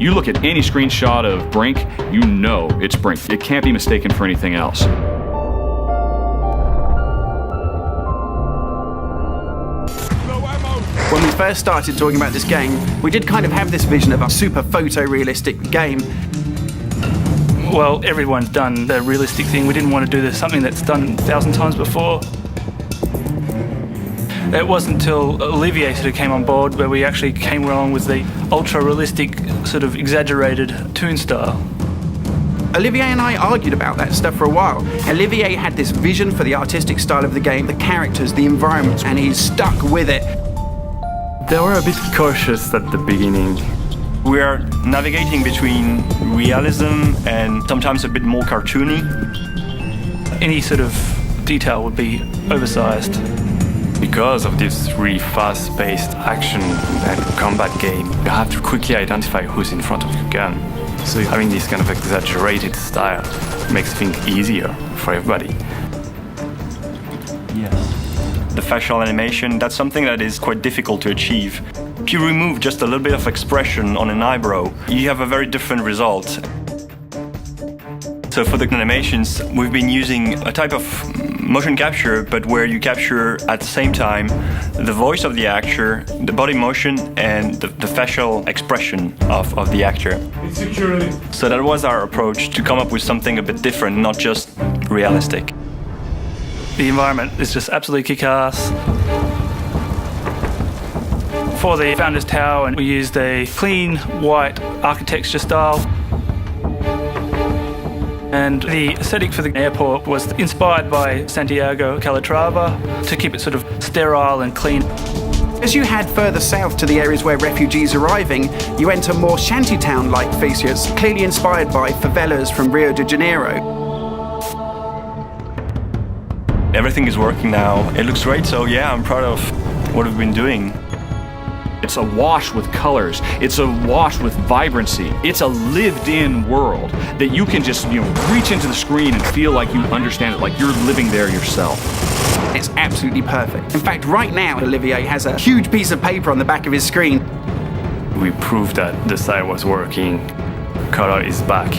You look at any screenshot of Brink, you know it's Brink. It can't be mistaken for anything else. When we first started talking about this game, we did kind of have this vision of a super photorealistic game. Well, everyone's done the realistic thing. We didn't want to do something that's done 1,000 times before. It wasn't until Olivier sort of came on board where we actually came along with the ultra-realistic, sort of exaggerated toon style. Olivier and I argued about that stuff for a while. Olivier had this vision for the artistic style of the game, the characters, the environments, and he's stuck with it. They were a bit cautious at the beginning. We are navigating between realism and sometimes a bit more cartoony. Any sort of detail would be oversized. Because of this really fast-paced action and combat game, you have to quickly identify who's in front of your gun. So having this kind of exaggerated style makes things easier for everybody. Yes. The facial animation, that's something that is quite difficult to achieve. If you remove just a little bit of expression on an eyebrow, you have a very different result. So for the animations, we've been using a type of motion capture, but where you capture at the same time the voice of the actor, the body motion, and the facial expression of the actor. So that was our approach, to come up with something a bit different, not just realistic. The environment is just absolutely kick-ass. For the Founders Tower, we used a clean white architecture style. And the aesthetic for the airport was inspired by Santiago Calatrava to keep it sort of sterile and clean. As you head further south to the areas where refugees are arriving, you enter more shantytown-like features, clearly inspired by favelas from Rio de Janeiro. Everything is working now. It looks great, so yeah, I'm proud of what we've been doing. It's awash with colors. It's awash with vibrancy. It's a lived-in world that you can just, reach into the screen and feel like you understand it, like you're living there yourself. It's absolutely perfect. In fact, right now, Olivier has a huge piece of paper on the back of his screen. We proved that the style was working. Color is back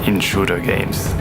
in shooter games.